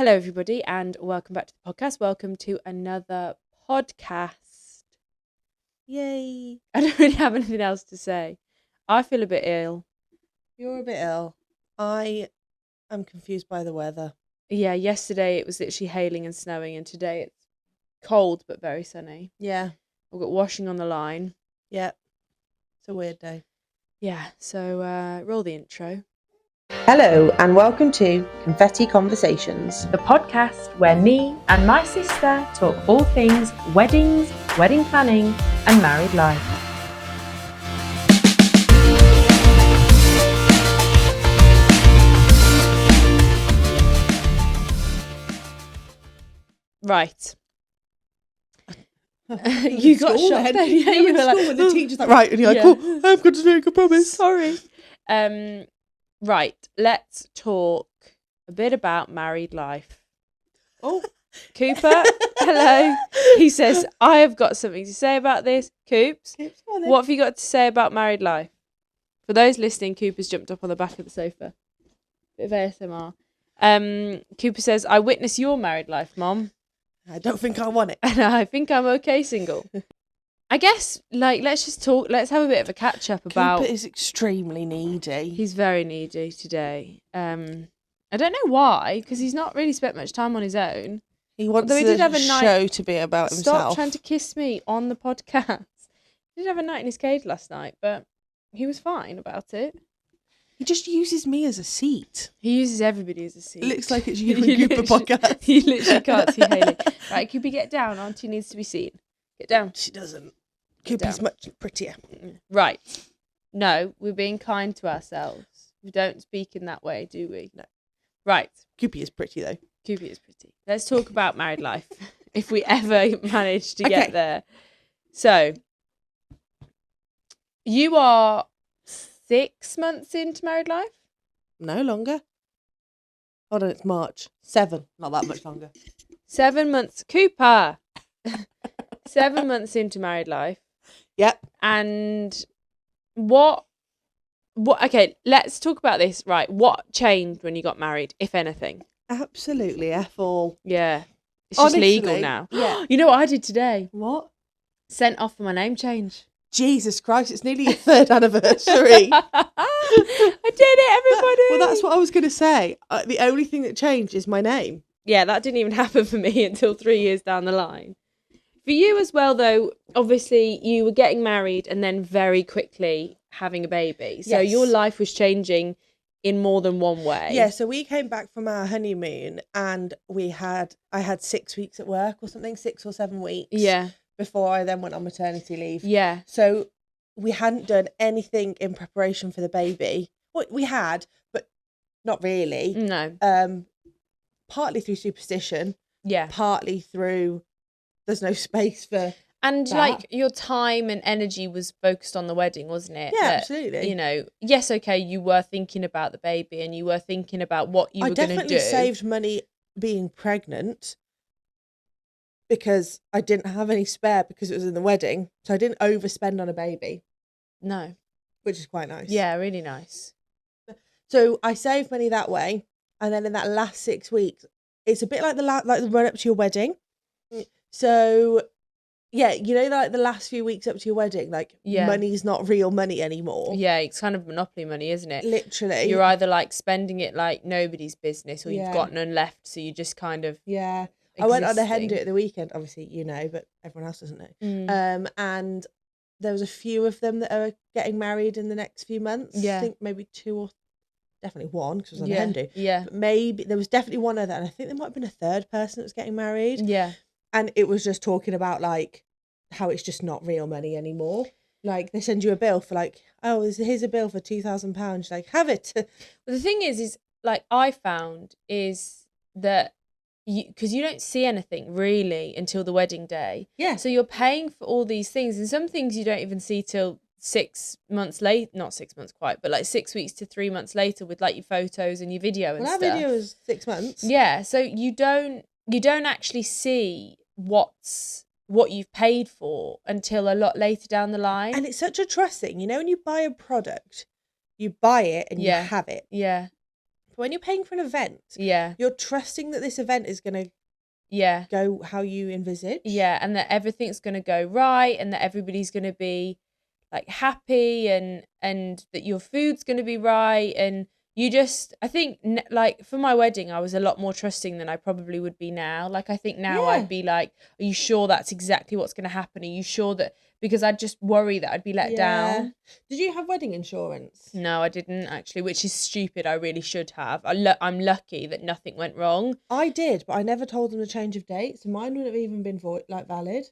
Hello, everybody, and welcome back to the podcast. Welcome to another podcast. Yay. I don't really have anything else to say. I feel a bit ill. You're a bit ill. I am confused by the weather. Yeah, yesterday it was literally hailing and snowing, and today it's cold but very sunny. Yeah. We've got washing on the line. Yeah. It's a weird day. Yeah, so roll the intro. Hello and welcome to Confetti Conversations, The podcast where me and my sister talk all things weddings, wedding planning, and married life. Right. You got shocked then. Yeah, you were like, when the teacher's like, right, and you're like, oh, I've got to make a promise. Sorry. Right, let's talk a bit about married life. Oh, Cooper, hello. He says, I have got something to say about this. Coops, what have you got to say about married life? For those listening, Cooper's jumped up on the back of the sofa. Bit of ASMR. Cooper says, I witness your married life, Mom. I don't think I want it. And I think I'm okay single. I guess, let's just talk. Let's have a bit of a catch up about. Cooper is extremely needy. He's very needy today. I don't know why, because he's not really spent much time on his own. He wants the show to be about himself. Stop trying to kiss me on the podcast. He did have a night in his cage last night, but he was fine about it. He just uses me as a seat. He uses everybody as a seat. It looks like it's you and Cooper podcast. He literally can't see Hayley. Right, Cooper, get down. Auntie needs to be seen. Get down. She doesn't. Cooper's much prettier. Right. No, we're being kind to ourselves. We don't speak in that way, do we? No. Right. Cooper is pretty, though. Cooper is pretty. Let's talk about married life, if we ever manage to get there. So, you are 6 months into married life? No longer. Hold on, it's March. 7. Not that much longer. 7 months. Cooper! 7 months into married life. Yep. And what okay, let's talk about this. Right. What changed when you got married, if anything? Absolutely, F all. Yeah. It's just legal now. Yeah. You know what I did today? What? Sent off for my name change. Jesus Christ, it's nearly your 3rd anniversary. I did it, everybody. Well, that's what I was going to say. The only thing that changed is my name. Yeah, that didn't even happen for me until 3 years down the line. For you as well, though, obviously you were getting married and then very quickly having a baby. So your life was changing in more than one way. Yeah, so we came back from our honeymoon and I had 6 weeks at work or something, 6 or 7 weeks. Yeah. Before I then went on maternity leave. Yeah. So we hadn't done anything in preparation for the baby. Well, we had, but not really. No. Partly through superstition. Yeah. Partly through there's no space for and that. Your time and energy was focused on the wedding, wasn't it? Yeah, absolutely. You know, yes, okay, you were thinking about the baby and you were thinking about what you were going to do. I definitely saved money being pregnant because I didn't have any spare because it was in the wedding. So I didn't overspend on a baby. No. Which is quite nice. Yeah, really nice. So I saved money that way. And then in that last 6 weeks, it's a bit like the run up to your wedding. So, yeah, you know, like the last few weeks up to your wedding, money's not real money anymore. Yeah, it's kind of monopoly money, isn't it? Literally. You're either spending it like nobody's business or you've got none left. So you just kind of. Yeah. Existing. I went on a hen do at the weekend, obviously, you know, but everyone else doesn't know. And there was a few of them that are getting married in the next few months. Yeah. I think maybe 2 or definitely 1 because I was on a hen do. Yeah. But maybe there was definitely one other, and I think there might have been a 3rd person that was getting married. Yeah. And it was just talking about how it's just not real money anymore. They send you a bill for here's a bill for £2,000. Have it. But the thing is I found is that because you don't see anything really until the wedding day. Yeah. So you're paying for all these things, and some things you don't even see till 6 months late. Not 6 months quite, but 6 weeks to 3 months later with your photos and your video and stuff. That video is 6 months. Yeah. So you don't actually see what you've paid for until a lot later down the line. And it's such a trust thing. You know, when you buy a product, you buy it and you have it. Yeah. when you're paying for an event, Yeah. you're trusting that this event is going to Yeah. go how you envisage. Yeah, and that everything's going to go right, and that everybody's going to be like happy, and that your food's going to be right, and you just, I think, like for my wedding I was a lot more trusting than I probably would be now. Like I think now Yeah. I'd be like, are you sure that's exactly what's going to happen? Are you sure that, because I'd just worry that I'd be let down. Did you have wedding insurance? No, I didn't actually, which is stupid. I really should have. I'm lucky that nothing went wrong. I did, but I never told them the change of date, so mine wouldn't have even been valid.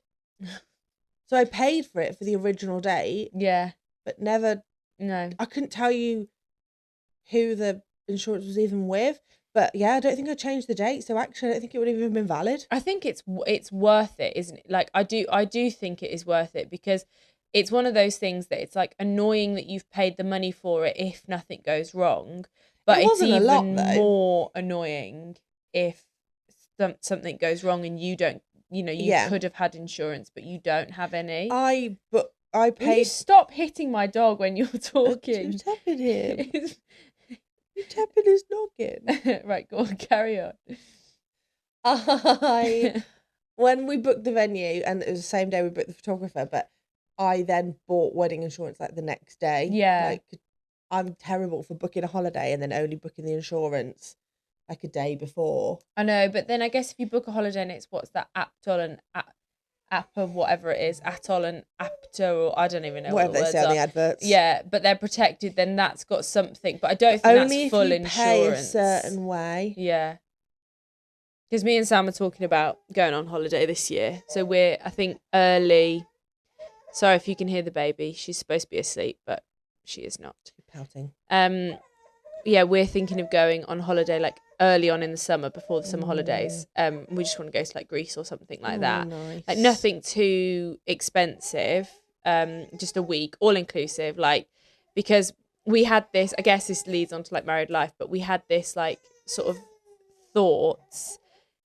So I paid for it for the original date. Yeah. But never. No. I couldn't tell you who the insurance was even with. But yeah, I don't think I changed the date, so actually I don't think it would have even been valid. I think it's worth it, isn't it? Like I do think it is worth it, because it's one of those things that it's like annoying that you've paid the money for it if nothing goes wrong, but it's even more annoying if something goes wrong and you don't, you know, you could have had insurance but you don't have any. I paid. Will you stop hitting my dog when you're talking? You're tapping him. You're tapping his noggin. Right, go on, carry on. When we booked the venue, and it was the same day we booked the photographer, but I then bought wedding insurance like the next day. Yeah. Like, I'm terrible for booking a holiday and then only booking the insurance like a day before. I know, but then I guess if you book a holiday and it's what's that, Aptol and Appa, whatever it is, Atoll and Apta, or I don't even know whatever what the they say on the adverts. Yeah, but they're protected, then that's got something. But I don't think only that's full if you insurance. pay a certain way. Yeah. Because me and Sam are talking about going on holiday this year. So we're, I think, early. Sorry if you can hear the baby. She's supposed to be asleep, but she is not. Pouting. Yeah, we're thinking of going on holiday like early on in the summer, before the summer holidays. We just want to go to like Greece or something like that. Nice. Like nothing too expensive. Just a week, all inclusive. Like, because we had this, I guess this leads on to like married life, but we had this like sort of thoughts,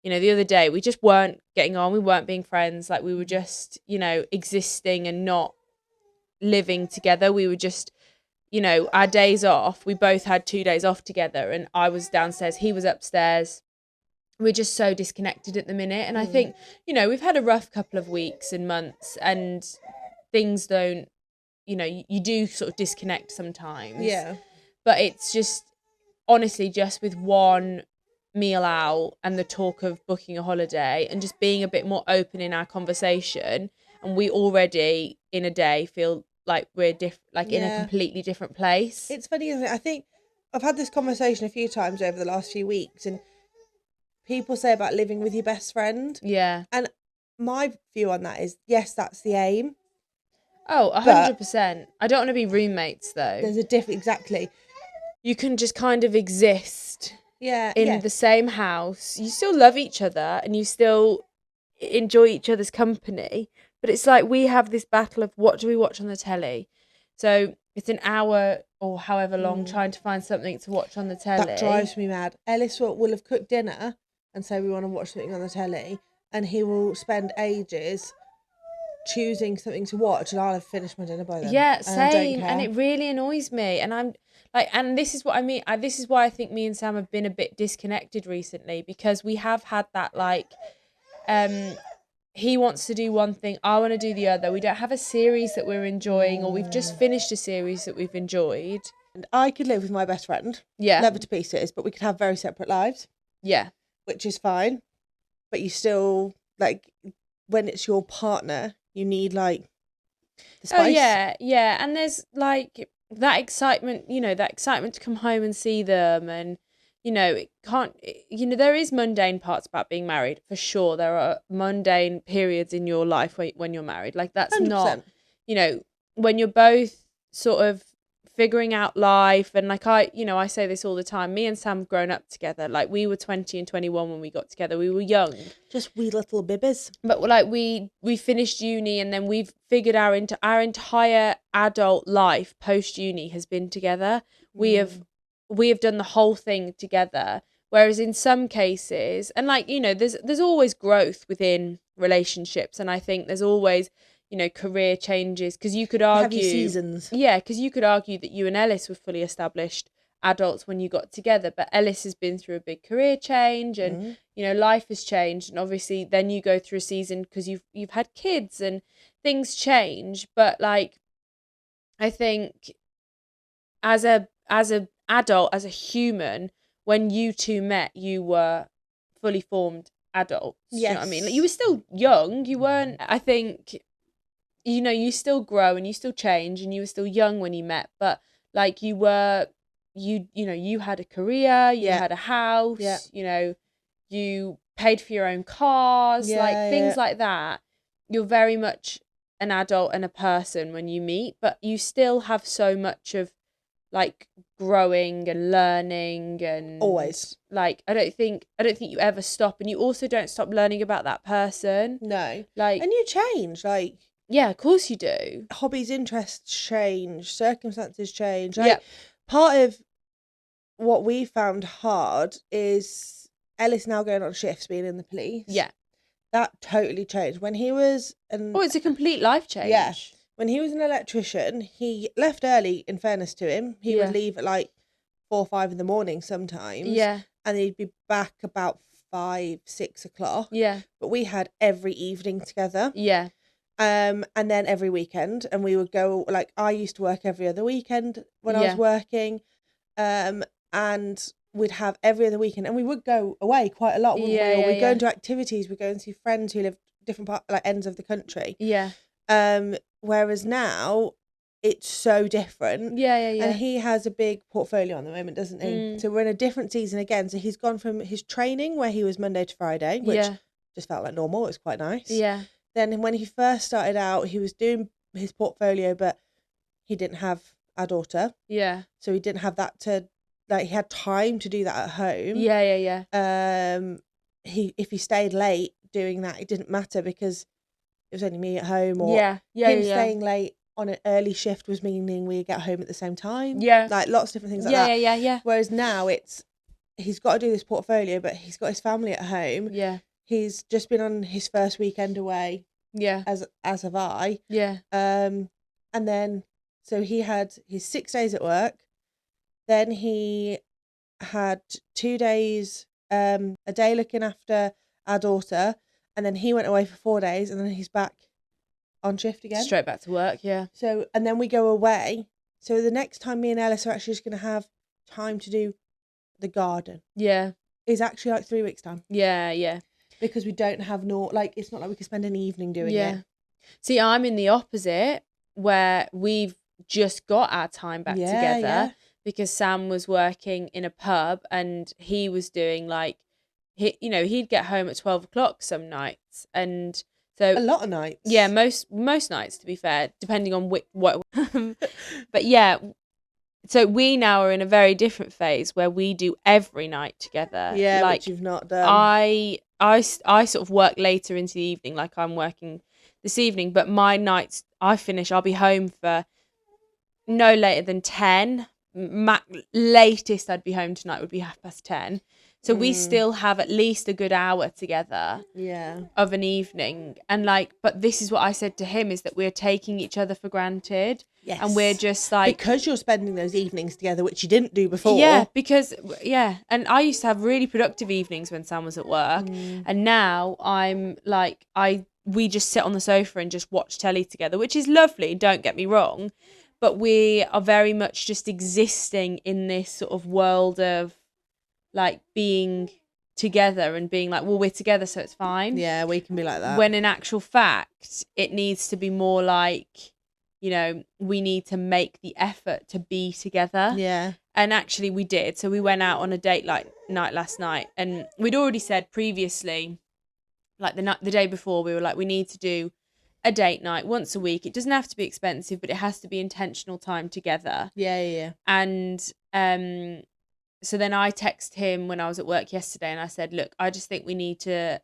you know, the other day, we just weren't getting on. We weren't being friends. Like we were just, you know, existing and not living together. We were just, you know, our days off, we both had 2 days off together, and I was downstairs, he was upstairs. We're just so disconnected at the minute. And I think, you know, we've had a rough couple of weeks and months, and things don't, you know, you do sort of disconnect sometimes. Yeah. But it's just, honestly, just with one meal out and the talk of booking a holiday and just being a bit more open in our conversation, and we already in a day feel like we're in a completely different place. It's funny, isn't it? I think I've had this conversation a few times over the last few weeks, and people say about living with your best friend. Yeah. And my view on that is, yes, that's the aim. Oh, 100%. I don't want to be roommates though. There's a exactly. You can just kind of exist in the same house. You still love each other and you still enjoy each other's company. But it's like we have this battle of what do we watch on the telly? So it's an hour or however long trying to find something to watch on the telly. That drives me mad. Ellis will have cooked dinner and say we want to watch something on the telly, and he will spend ages choosing something to watch, and I'll have finished my dinner by then. Yeah, same. And it really annoys me. And I'm like, and this is what I mean. This is why I think me and Sam have been a bit disconnected recently, because we have had that like, he wants to do one thing, I want to do the other. We don't have a series that we're enjoying, or we've just finished a series that we've enjoyed. And I could live with my best friend. Yeah. Never to pieces, but we could have very separate lives. Yeah. Which is fine. But you still, like, when it's your partner, you need, like, the spice. Oh, yeah, yeah. And there's, like, that excitement, you know, that excitement to come home and see them. And, you know, there is mundane parts about being married, for sure. There are mundane periods in your life when you're married. Like, that's 100%. not, you know, when you're both sort of figuring out life. And like I say this all the time, me and Sam have grown up together. Like, we were 20 and 21 when we got together. We were young, just wee little bibbies. But like we finished uni, and then we've figured our entire adult life post uni has been together. We have done the whole thing together. Whereas in some cases, and like, you know, there's always growth within relationships, and I think there's always, you know, career changes, because you could argue have your seasons. Yeah, because you could argue that you and Ellis were fully established adults when you got together, but Ellis has been through a big career change, and you know, life has changed, and obviously then you go through a season because you've had kids and things change. But like, I think as a adult, as a human, when you two met, you were fully formed adults. Yes. You know what I mean? Like, you were still young. You weren't, I think, you know, you still grow and you still change, and you were still young when you met, but like you were, you know, you had a career, you had a house, you know, you paid for your own cars, like things like that. You're very much an adult and a person when you meet, but you still have so much of like growing and learning, and always, like I don't think you ever stop, and you also don't stop learning about that person. No. Like, and you change, like, yeah, of course you do. Hobbies, interests change, circumstances change. Like, part of what we found hard is Ellis now going on shifts, being in the police. Yeah. That totally changed. When he was it's a complete life change. Yeah. When he was an electrician, he left early, in fairness to him. He would leave at like 4 or 5 in the morning sometimes. Yeah. And he'd be back about 5, 6 o'clock. Yeah. But we had every evening together. Yeah. And then every weekend. And we would go, like, I used to work every other weekend when I was working. And we'd have every other weekend. And we would go away quite a lot, wouldn't we? Or we'd go into activities. We'd go and see friends who live different ends of the country. Yeah. Whereas now it's so different. Yeah. And he has a big portfolio at the moment, doesn't he? So we're in a different season again. So he's gone from his training, where he was Monday to Friday, which just felt like normal. It was quite nice. Yeah. Then when he first started out, he was doing his portfolio, but he didn't have a daughter. Yeah. So he didn't have that to, like, he had time to do that at home. Yeah. If he stayed late doing that, it didn't matter because it was only me at home, or him staying late on an early shift was meaning we get home at the same time. Yeah. Like, lots of different things like that. Yeah. Whereas now he's got to do this portfolio, but he's got his family at home. Yeah. He's just been on his first weekend away. Yeah. As have I. Yeah. And then, so he had his 6 days at work. Then he had 2 days, a day looking after our daughter. And then he went away for 4 days, and then he's back on shift again. Straight back to work, yeah. So, and then we go away. So the next time me and Ellis are actually just going to have time to do the garden. Yeah. Is actually like 3 weeks' time. Yeah. Because we don't have it's not like we can spend an evening doing it. See, I'm in the opposite, where we've just got our time back together because Sam was working in a pub, and he was doing like, he'd get home at 12 o'clock some nights, and so a lot of nights. Yeah, most nights, to be fair, depending on what. But yeah, so we now are in a very different phase where we do every night together. Yeah, like, which you've not done. I sort of work later into the evening, like I'm working this evening, but my nights I'll be home for no later than 10. Latest I'd be home tonight would be 10:30. So we still have at least a good hour together of an evening. And like, but this is what I said to him, is that we're taking each other for granted. Yes. And we're just like... Because you're spending those evenings together, which you didn't do before. Yeah, because, And I used to have really productive evenings when Sam was at work. And now I'm like, we just sit on the sofa and just watch telly together, which is lovely, don't get me wrong. But we are very much just existing in this sort of world of like being together and being like, well, we're together, so it's fine. Yeah, we can be like that. When in actual fact, it needs to be more like, we need to make the effort to be together. Yeah. And actually we did. So we went out on a date night last night, and we'd already said previously, like the day before, we were like, we need to do a date night once a week. It doesn't have to be expensive, but it has to be intentional time together. Yeah. And so then I texted him when I was at work yesterday, and I said, look, I just think we need to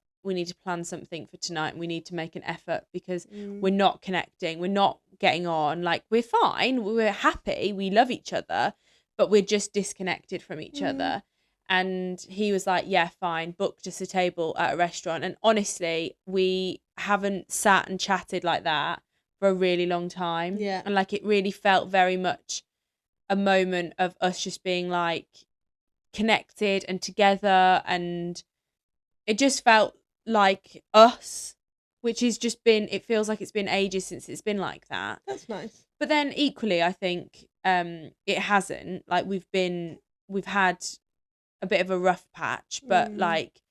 plan something for tonight, and we need to make an effort because we're not connecting, we're not getting on. Like, we're fine, we're happy, we love each other, but we're just disconnected from each other. And he was like, yeah, fine, book just a table at a restaurant. And honestly, we haven't sat and chatted like that for a really long time. Yeah. And like, it really felt very much a moment of us just being like connected and together, and it just felt like us, which has just been, it feels like it's been ages since it's been like that. That's nice. But then equally, I think it hasn't. Like we've had a bit of a rough patch, but like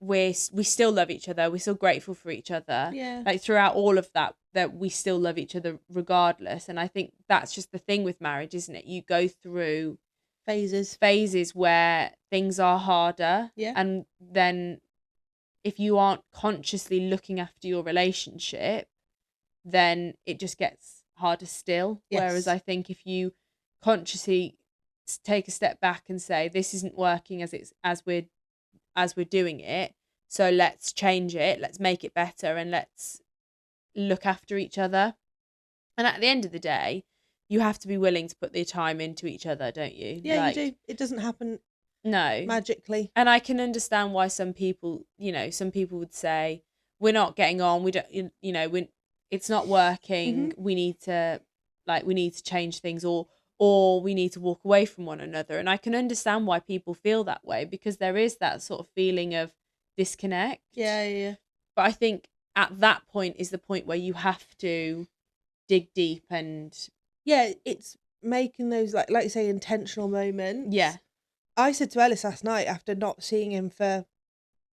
we still love each other. We're still grateful for each other. Yeah. Like throughout all of that we still love each other regardless. And I think that's just the thing with marriage, isn't it? You go through phases where things are harder. Yeah. And then if you aren't consciously looking after your relationship, then it just gets harder still. Yes. Whereas I think if you consciously take a step back and say, this isn't working as we're doing it, so let's change it, let's make it better, and let's look after each other. And at the end of the day, you have to be willing to put the time into each other, don't you? Yeah, like, you do. It doesn't happen magically. And I can understand why some people would say, we're not getting on, we don't, it's not working, we need to change things, or we need to walk away from one another. And I can understand why people feel that way, because there is that sort of feeling of disconnect. Yeah. But I think at that point is the point where you have to dig deep and... Yeah, it's making those, like you say, intentional moments. Yeah. I said to Ellis last night, after not seeing him for,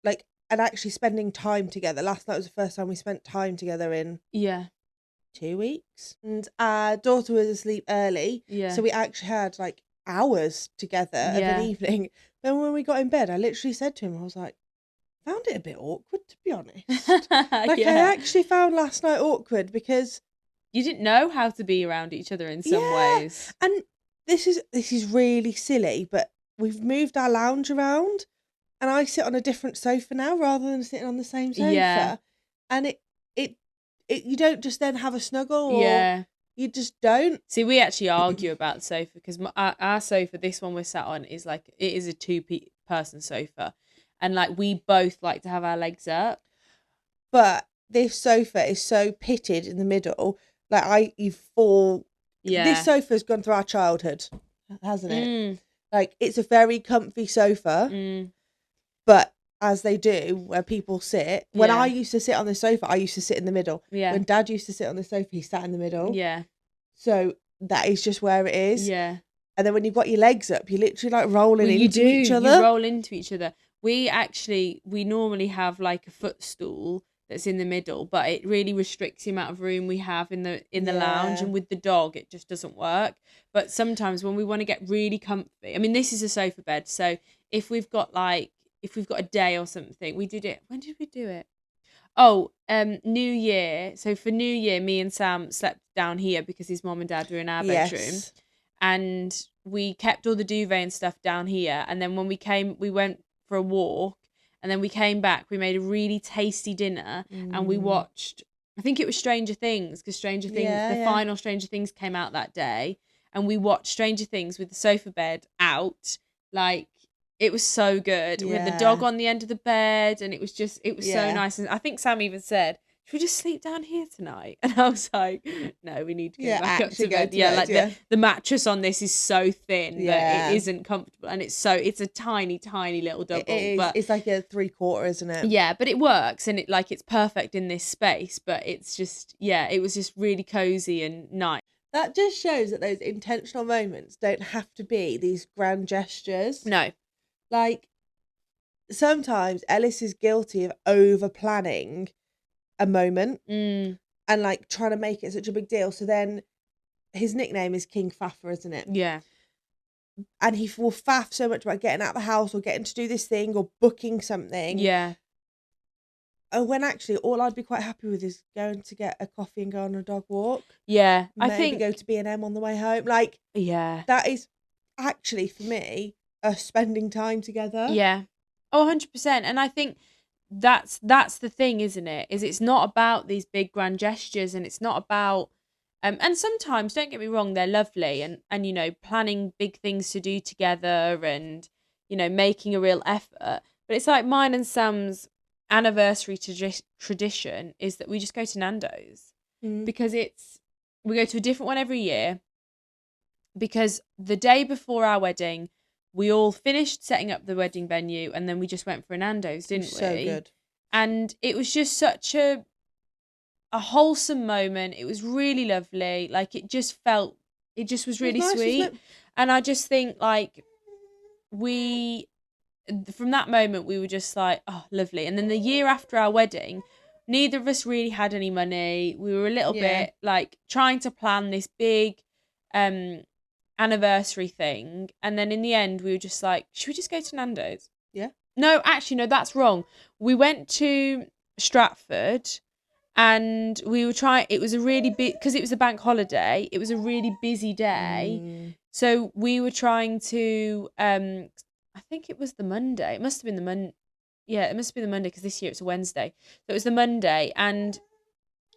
like, and actually spending time together. Last night was the first time we spent time together in 2 weeks. And our daughter was asleep early. Yeah. So we actually had, like, hours together of an evening. Then when we got in bed, I literally said to him, I was like, found it a bit awkward, to be honest. I actually found last night awkward because... You didn't know how to be around each other in some ways. And this is really silly, but we've moved our lounge around, and I sit on a different sofa now rather than sitting on the same sofa. Yeah. And it you don't just then have a snuggle, or you just don't. See, we actually argue about the sofa, because our sofa, this one we're sat on, is like, it is a two-person sofa, and like we both like to have our legs up. But this sofa is so pitted in the middle. Like you fall. Yeah. This sofa's gone through our childhood, hasn't it? Like, it's a very comfy sofa, but as they do, where people sit. When I used to sit on the sofa, I used to sit in the middle. Yeah. When Dad used to sit on the sofa, he sat in the middle. Yeah. So that is just where it is. Yeah. And then when you've got your legs up, you're literally like rolling into each other. You roll into each other. We normally have like a footstool that's in the middle, but it really restricts the amount of room we have in the lounge, and with the dog it just doesn't work. But sometimes when we want to get really comfy, I mean, this is a sofa bed, so if we've got a day or something, we did it, when did we do it? New Year. So for New Year, me and Sam slept down here because his mom and dad were in our bedroom, and we kept all the duvet and stuff down here. And then when we went for a walk, and then we came back, we made a really tasty dinner, and we watched, I think it was Stranger Things, because final Stranger Things came out that day, and we watched Stranger Things with the sofa bed out. Like, it was so good. We had the dog on the end of the bed, and it was so nice. And I think Sam even said, should we just sleep down here tonight? And I was like, no, we need to go back up to bed. The mattress on this is so thin that it isn't comfortable, and it's a tiny, tiny little double. But it's like a 3/4, isn't it? Yeah, but it works, and it's perfect in this space. But it's just, it was just really cozy and nice. That just shows that those intentional moments don't have to be these grand gestures. No. Like, sometimes Ellis is guilty of over planning a moment and like trying to make it such a big deal. So then his nickname is King Faffer, isn't it? Yeah. And he will faff so much about getting out of the house or getting to do this thing or booking something. Yeah. When actually all I'd be quite happy with is going to get a coffee and go on a dog walk. Yeah. Maybe go to B&M on the way home. Like, that is actually, for me, us spending time together. Yeah. 100%. And I think that's the thing, isn't it? It's not about these big grand gestures, and it's not about and sometimes, don't get me wrong, they're lovely, and planning big things to do together, and making a real effort. But it's like mine and Sam's anniversary tradition is that we just go to Nando's, because we go to a different one every year, because the day before our wedding, we all finished setting up the wedding venue, and then we just went for a Nando's, didn't we? So good. And it was just such a wholesome moment. It was really lovely. Like, it just was really nice, sweet. wasn't it? And I just think, like, from that moment, we were just like, oh, lovely. And then the year after our wedding, neither of us really had any money. We were a little bit like trying to plan this big anniversary thing. And then in the end, we were just like, should we just go to Nando's? Yeah. No, actually, no, that's wrong. We went to Stratford and we were trying, it was a really big, because it was a bank holiday, it was a really busy day. So we were trying to, I think it was the Monday. It must have been the Monday. Yeah, it must have been the Monday because this year it's a Wednesday. So it was the Monday, and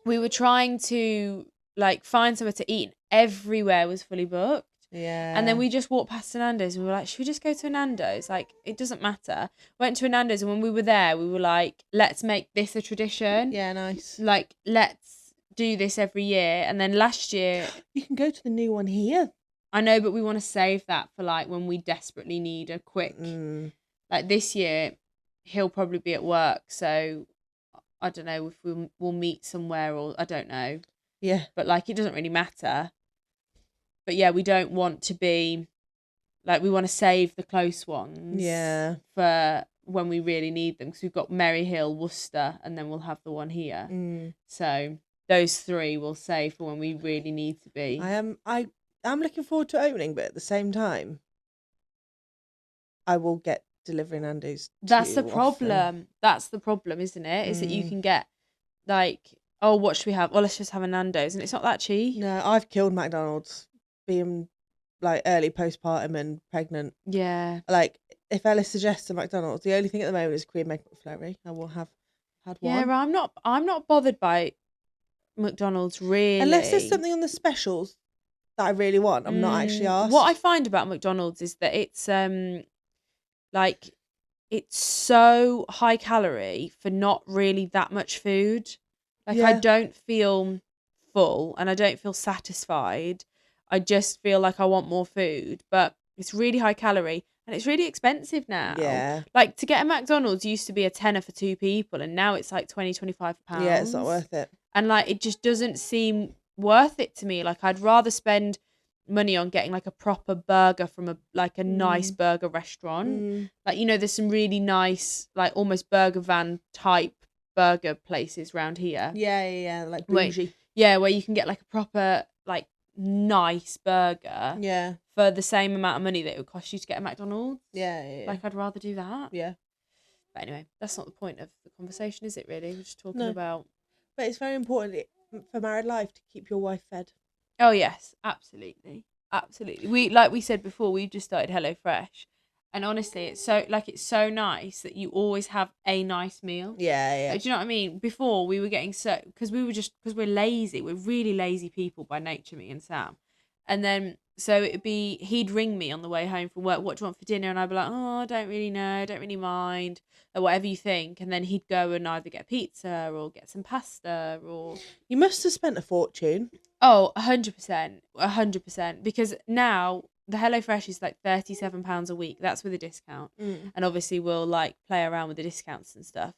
we were trying to like find somewhere to eat. And everywhere was fully booked. Yeah. And then we just walked past a Nando's and we were like, should we just go to a Nando's? Like, it doesn't matter. Went to a Nando's, and when we were there, we were like, let's make this a tradition. Yeah, nice. Like, let's do this every year. And then last year, you can go to the new one here. I know, but we want to save that for like when we desperately need a quick, like this year, he'll probably be at work. So I don't know if we'll meet somewhere, or I don't know. Yeah. But like, it doesn't really matter. But yeah, we don't want to be like, we want to save the close ones. Yeah. For when we really need them. Because we've got Merry Hill, Worcester, and then we'll have the one here. So those three we'll save for when we really need to be. I'm looking forward to opening, but at the same time, I will get delivery Nando's. That's the problem. Often. That's the problem, isn't it? Is that you can get like, oh, what should we have? Well, let's just have a Nando's, and it's not that cheap. No, I've killed McDonald's being like early postpartum and pregnant. Yeah. Like, if Ellis suggests a McDonald's, the only thing at the moment is cream egg McFlurry. I will have had one. Yeah, I'm not bothered by McDonald's really. Unless there's something on the specials that I really want. I'm not actually asked. What I find about McDonald's is that it's like, it's so high calorie for not really that much food. Like, I don't feel full and I don't feel satisfied. I just feel like I want more food, but it's really high calorie and it's really expensive now. Yeah. Like, to get a McDonald's used to be a tenner for two people, and now it's like £25. Yeah, it's not worth it. And like, it just doesn't seem worth it to me. Like, I'd rather spend money on getting like a proper burger from a nice burger restaurant. Like, you know, there's some really nice, like almost burger van type burger places around here. Yeah, like bougie. Where you can get like a proper like nice burger. Yeah. For the same amount of money that it would cost you to get a McDonald's. Yeah. Like, I'd rather do that. Yeah. But anyway, that's not the point of the conversation, is it really? We're just talking about. But it's very important for married life to keep your wife fed. Oh yes, absolutely. We, like we said before, we've just started HelloFresh, and honestly, it's so nice that you always have a nice meal. Yeah. Like, do you know what I mean? Before, we were getting because we're lazy. We're really lazy people by nature, me and Sam. And then so he'd ring me on the way home from work. What do you want for dinner? And I'd be like, oh, I don't really know. I don't really mind. Or whatever you think. And then he'd go and either get pizza or get some pasta or. You must have spent a fortune. Oh, 100%. 100%. Because now the HelloFresh is like £37 a week. That's with a discount. And obviously we'll like play around with the discounts and stuff.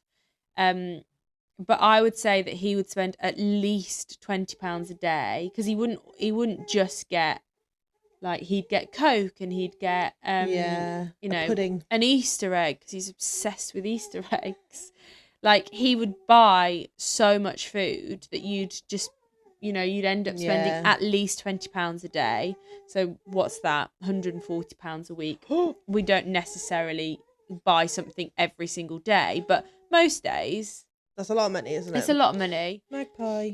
But I would say that he would spend at least £20 a day, because he wouldn't just get, like, he'd get Coke and he'd get you know, pudding, an Easter egg, because he's obsessed with Easter eggs. Like, he would buy so much food that you'd just, you know, you'd end up spending at least £20 a day. So what's that? £140 a week. We don't necessarily buy something every single day, but most days. That's a lot of money, isn't it? It's a lot of money. Magpie.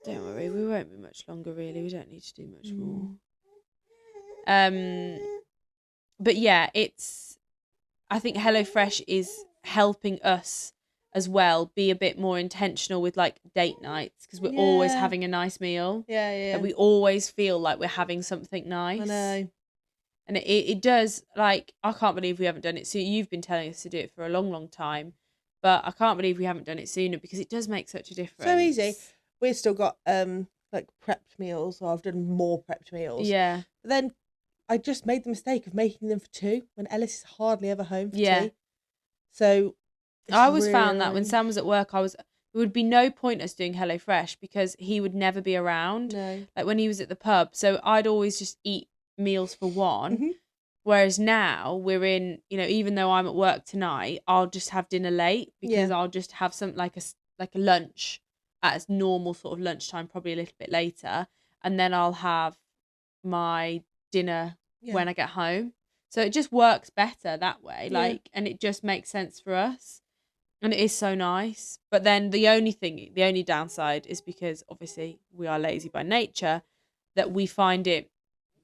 Don't worry, we won't be much longer, really. We don't need to do much more. But yeah, I think HelloFresh is helping us as well be a bit more intentional with like date nights, because we're always having a nice meal. Yeah. And we always feel like we're having something nice. I know. And it does, like, I can't believe we haven't done it. So you've been telling us to do it for a long, long time. But I can't believe we haven't done it sooner, because it does make such a difference. So easy. We've still got like like prepped meals, or I've done more prepped meals. Yeah. But then I just made the mistake of making them for two when Ellis is hardly ever home for Yeah. tea. So I always found that when Sam was at work, there would be no point us doing HelloFresh because he would never be around. No. Like when he was at the pub. So I'd always just eat meals for one. Mhm. Whereas now we're in, even though I'm at work tonight, I'll just have dinner late because Yeah. I'll just have some like a lunch at its normal sort of lunchtime, probably a little bit later, and then I'll have my dinner when I get home. So it just works better that way, and it just makes sense for us. And it is so nice. But then the only downside is because obviously we are lazy by nature, that we find it,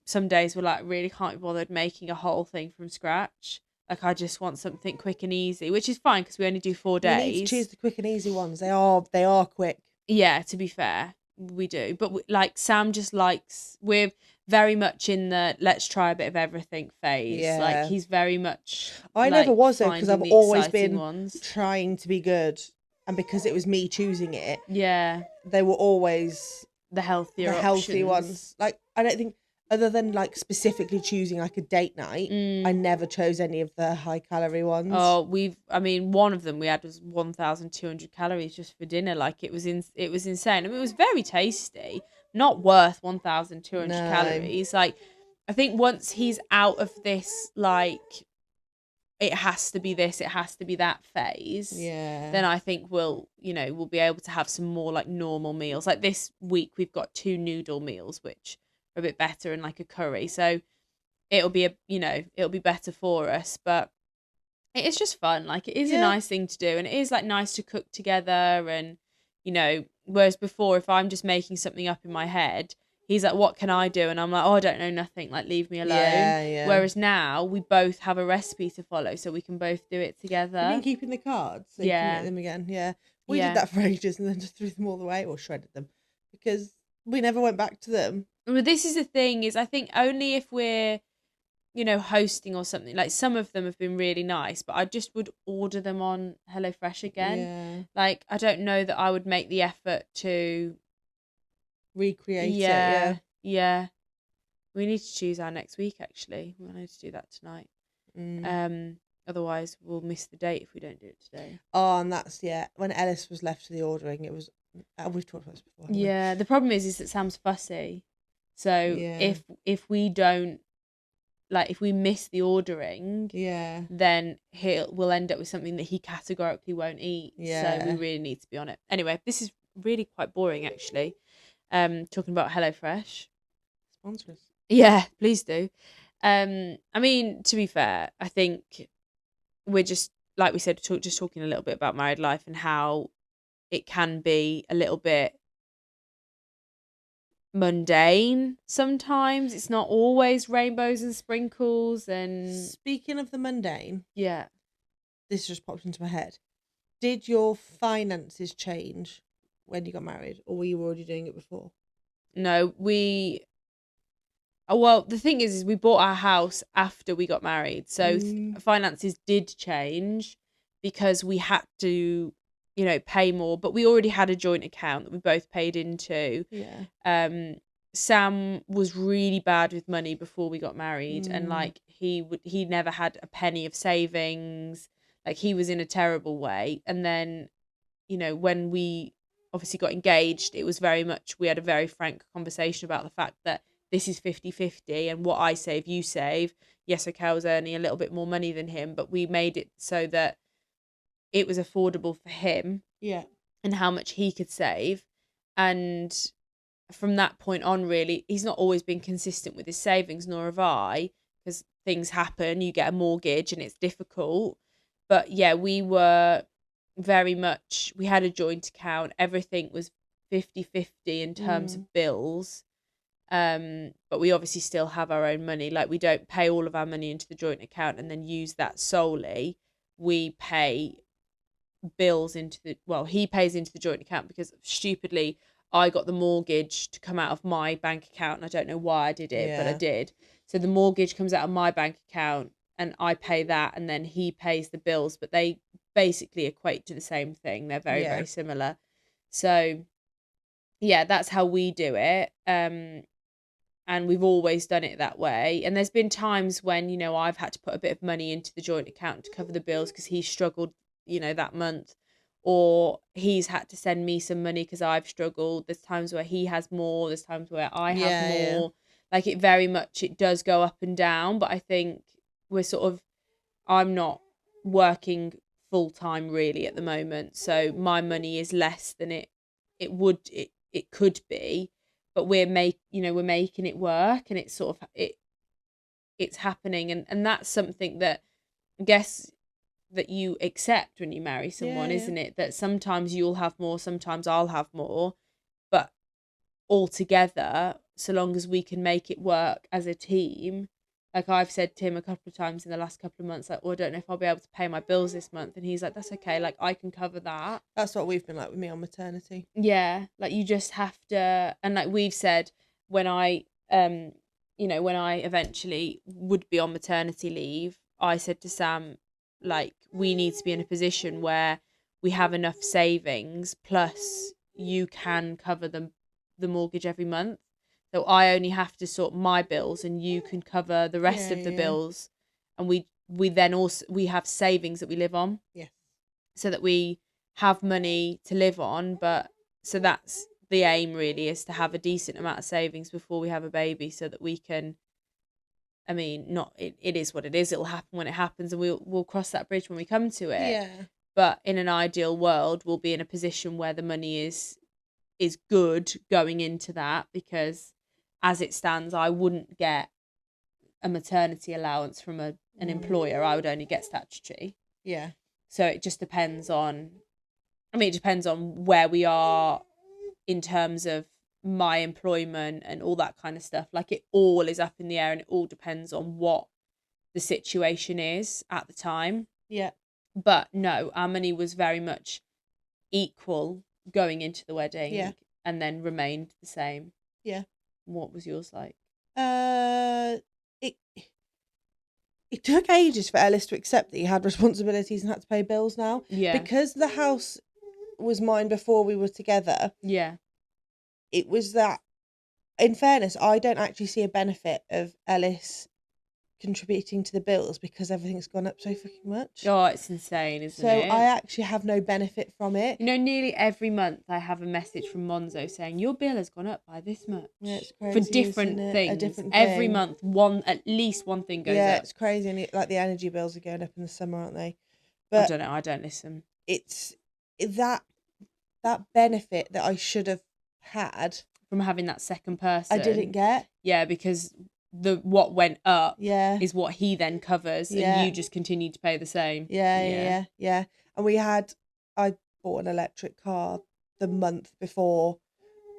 some days we're like, really can't be bothered making a whole thing from scratch. Like, I just want something quick and easy, which is fine because we only do 4 days. You need to choose the quick and easy ones. They are quick. Yeah, to be fair, we do. But Sam just likes, we're very much in the let's try a bit of everything phase. Yeah. Like, he's very much. I never was though, because I've always been trying to be good, and because it was me choosing it. Yeah. They were always the healthy ones. Like, I don't think, other than like specifically choosing like a date night, I never chose any of the high calorie ones. Oh, one of them we had was 1,200 calories just for dinner. Like, it was insane. I mean, it was very tasty, not worth 1,200 calories. Like, I think once he's out of this, like, it has to be this, it has to be that phase. Yeah. Then I think we'll be able to have some more like normal meals. Like this week we've got 2 noodle meals, which are a bit better, and like a curry. So it'll be it'll be better for us. But it is just fun. Like, it is a nice thing to do, and it is like nice to cook together. And whereas before, if I'm just making something up in my head, he's like, what can I do? And I'm like, oh, I don't know nothing. Like, leave me alone. Yeah. Whereas now we both have a recipe to follow, so we can both do it together. You've been keeping the cards so you can make them again. Yeah. We did that for ages and then just threw them all away or shredded them because we never went back to them. Well, this is the thing, is I think only if we're, hosting or something. Like, some of them have been really nice, but I just would order them on HelloFresh again. Yeah. Like, I don't know that I would make the effort to recreate it. Yeah. We need to choose our next week, actually. We'll need to do that tonight. Otherwise we'll miss the date if we don't do it today. Oh, and that's when Ellis was left to the ordering, it was we've talked about this before. Yeah, the problem is that Sam's fussy. So if we don't, like, if we miss the ordering, then we'll end up with something that he categorically won't eat. So we really need to be on it. Anyway, this is really quite boring, actually. Talking about HelloFresh. Sponsor us. Yeah, please do. I mean, to be fair, I think we're just, like we said, just talking a little bit about married life and how it can be a little bit mundane sometimes. It's not always rainbows and sprinkles. And speaking of the mundane, this just popped into my head. Did your finances change when you got married, or were you already doing it before? No, well, the thing is we bought our house after we got married, so finances did change because we had to, pay more. But we already had a joint account that we both paid into. Yeah. Sam was really bad with money before we got married, and like he never had a penny of savings. Like, he was in a terrible way. And then, when we obviously got engaged, it was very much, we had a very frank conversation about the fact that this is 50-50, and what I save, you save. Yes, okay, I was earning a little bit more money than him, but we made it so that it was affordable for him. Yeah. And how much he could save. And from that point on, really, he's not always been consistent with his savings, nor have I, because things happen. You get a mortgage and it's difficult. But yeah, we were very much, we had a joint account. Everything was 50-50 in terms of bills. But we obviously still have our own money. Like, we don't pay all of our money into the joint account and then use that solely. We pay bills into he pays into the joint account because stupidly I got the mortgage to come out of my bank account, and I don't know why I did it, but I did. So the mortgage comes out of my bank account and I pay that, and then he pays the bills, but they basically equate to the same thing. They're very, very similar. So yeah, that's how we do it. And we've always done it that way. And there's been times when, you know, I've had to put a bit of money into the joint account to cover the bills because he struggled, you know, that month, or he's had to send me some money because I've struggled. There's times where he has more, there's times where I have Yeah. more. Like, it very much, it does go up and down, but I think we're sort of, I'm not working full time really at the moment, so my money is less than it could be, but we're making it work, and it's sort of it's happening, and that's something that I guess that you accept when you marry someone, Yeah, yeah. isn't it? That sometimes you'll have more, sometimes I'll have more, but all together, so long as we can make it work as a team. Like, I've said to him a couple of times in the last couple of months, like, oh, I don't know if I'll be able to pay my bills this month. And he's like, that's okay. Like, I can cover that. That's what we've been like with me on maternity. Yeah. Like, you just have to. And like we've said, when I, when I eventually would be on maternity leave, I said to Sam, like, we need to be in a position where we have enough savings, plus you can cover the mortgage every month. So I only have to sort my bills, and you can cover the rest of the bills. And we then also we have savings that we live on. Yeah. So that we have money to live on, but so that's the aim really, is to have a decent amount of savings before we have a baby, so that we can, I mean, not it is what it is. It'll happen when it happens, and we'll cross that bridge when we come to it. Yeah. But in an ideal world, we'll be in a position where the money is good going into that, because as it stands, I wouldn't get a maternity allowance from an employer. I would only get statutory. Yeah. So it just depends on, I mean, it depends on where we are in terms of my employment and all that kind of stuff. Like, it all is up in the air, and it all depends on what the situation is at the time. Yeah. But no, our money was very much equal going into the wedding. Yeah. And then remained the same. Yeah. What was yours like? It took ages for Ellis to accept that he had responsibilities and had to pay bills now. Yeah. Because the house was mine before we were together. Yeah. It was that, in fairness, I don't actually see a benefit of Ellis contributing to the bills because everything's gone up so fucking much. Oh, it's insane, isn't it? So I actually have no benefit from it. You know, nearly every month I have a message from Monzo saying your bill has gone up by this much. Yeah, it's crazy, for different isn't it? things. A different every thing. month, at least one thing goes up. Yeah, it's crazy, and like the energy bills are going up in the summer, aren't they? But I don't know. I don't listen. It's that benefit that I should have had from having that second person. I didn't get. Yeah, because what went up is what he then covers, and you just continue to pay the same. Yeah. And I bought an electric car the month before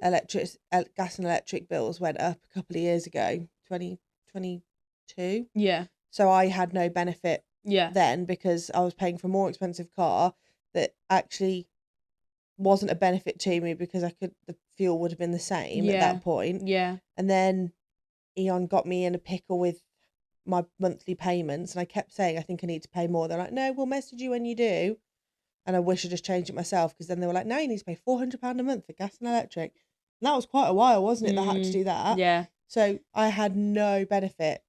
gas and electric bills went up a couple of years ago, 2022. Yeah. So I had no benefit Yeah. then because I was paying for a more expensive car that actually wasn't a benefit to me because the fuel would have been the same at that point. Yeah. And then Eon got me in a pickle with my monthly payments, and I kept saying, I think I need to pay more. They're like, no, we'll message you when you do. And I wish I just changed it myself, because then they were like, no, you need to pay £400 a month for gas and electric. And that was quite a while, wasn't it, that I had to do that? Yeah. So I had no benefit.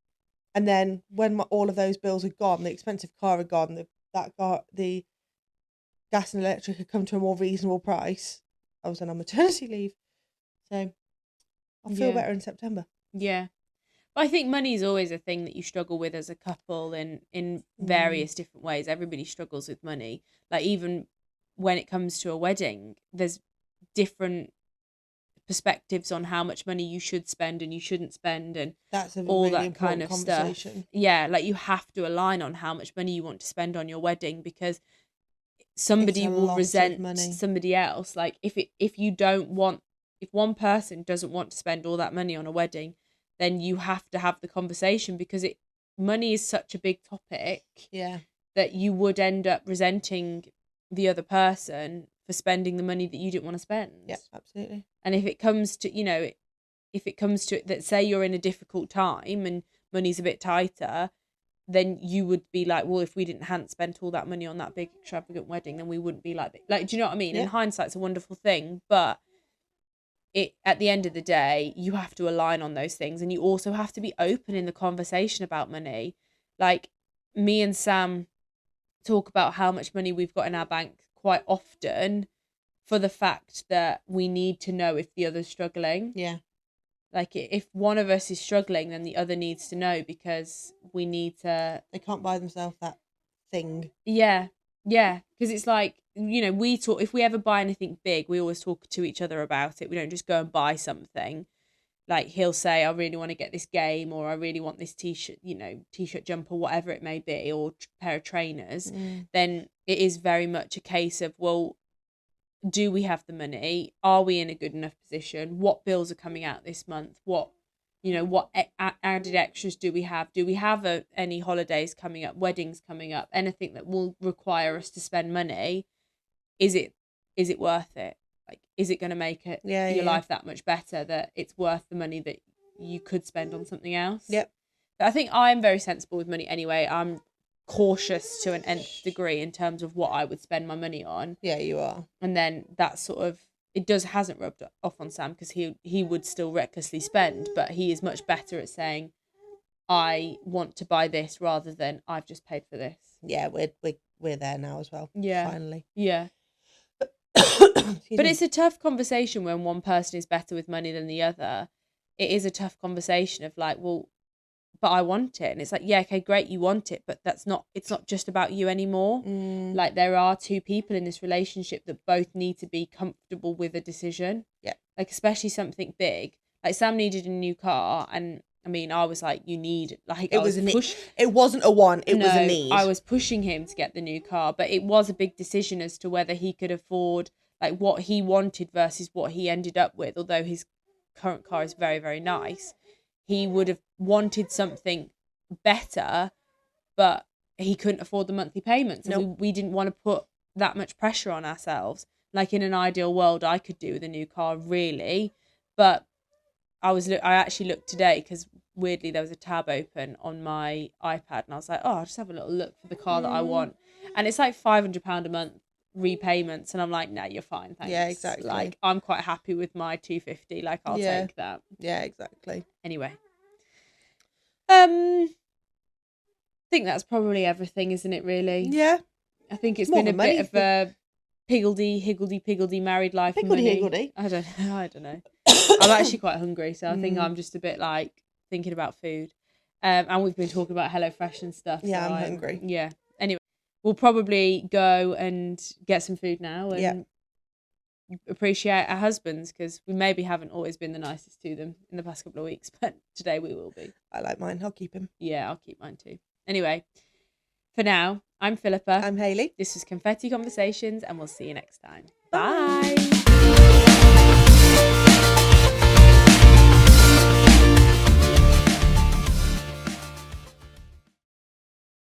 And then when all of those bills had gone, the expensive car had gone, the gas and electric had come to a more reasonable price, I was then on maternity leave. So I'll feel better in September. Yeah. But I think money is always a thing that you struggle with as a couple in various different ways. Everybody struggles with money. Like, even when it comes to a wedding, there's different perspectives on how much money you should spend and you shouldn't spend, and that's all really that kind of stuff. Yeah, like, you have to align on how much money you want to spend on your wedding, because somebody will resent somebody else. Like, if one person doesn't want to spend all that money on a wedding, then you have to have the conversation, because money is such a big topic. Yeah. That you would end up resenting the other person for spending the money that you didn't want to spend. Yeah, absolutely. And if it comes to it, that say you're in a difficult time and money's a bit tighter, then you would be like, well, if we hadn't spent all that money on that big extravagant wedding, then we wouldn't be like, do you know what I mean? Yeah. And hindsight's a wonderful thing, but at the end of the day, you have to align on those things, and you also have to be open in the conversation about money. Like, me and Sam talk about how much money we've got in our bank quite often, for the fact that we need to know if the other's struggling. Yeah. Like, if one of us is struggling, then the other needs to know, because we need to... They can't buy themselves that thing. Yeah. Yeah. Because it's like, we talk, if we ever buy anything big, we always talk to each other about it. We don't just go and buy something. Like, he'll say, I really want to get this game, or I really want this t-shirt, t-shirt, jumper, whatever it may be, or pair of trainers. Then it is very much a case of, well, do we have the money? Are we in a good enough position? What bills are coming out this month? What added extras do we have? Do we have any holidays coming up, weddings coming up, anything that will require us to spend money? Is it worth it? Like, is it going to make your life that much better, that it's worth the money that you could spend on something else? Yep. But I think I'm very sensible with money anyway. I'm cautious to an nth degree in terms of what I would spend my money on. Yeah, you are. And then that sort of, hasn't rubbed off on Sam, because he would still recklessly spend, but he is much better at saying, I want to buy this, rather than I've just paid for this. Yeah, we're there now as well. Yeah. Finally. Yeah. But it's a tough conversation when one person is better with money than the other. It is a tough conversation of like, well, but I want it. And it's like, yeah, okay, great, you want it, but it's not just about you anymore. Like, there are two people in this relationship that both need to be comfortable with a decision. Yeah. Like, especially something big. Like, Sam needed a new car, and I mean, I was like, you need, like, it wasn't a want, it was a need. I was pushing him to get the new car, but it was a big decision as to whether he could afford, like, what he wanted versus what he ended up with. Although his current car is very, very nice, he would have wanted something better, but he couldn't afford the monthly payments. And Nope. we didn't want to put that much pressure on ourselves. Like, in an ideal world, I could do with a new car, really. But I actually looked today, because weirdly there was a tab open on my iPad, and I was like, oh, I'll just have a little look for the car that I want. And it's like £500 a month repayments, and I'm like, nah, you're fine, thanks. Yeah, exactly. Like, I'm quite happy with my 250. Like, I'll take that. Yeah, exactly. Anyway, I think that's probably everything, isn't it, really? Yeah. I think it's been a bit of a higgledy married life. Higgledy. I don't know. I'm actually quite hungry, so I think I'm just a bit like thinking about food. And we've been talking about HelloFresh and stuff. Yeah, so I'm hungry. Yeah. Anyway, we'll probably go and get some food now and appreciate our husbands, because we maybe haven't always been the nicest to them in the past couple of weeks, but today we will be. I like mine. I'll keep him. Yeah, I'll keep mine too. Anyway, for now, I'm Philippa. I'm Hayley. This is Confetti Conversations, and we'll see you next time. Bye.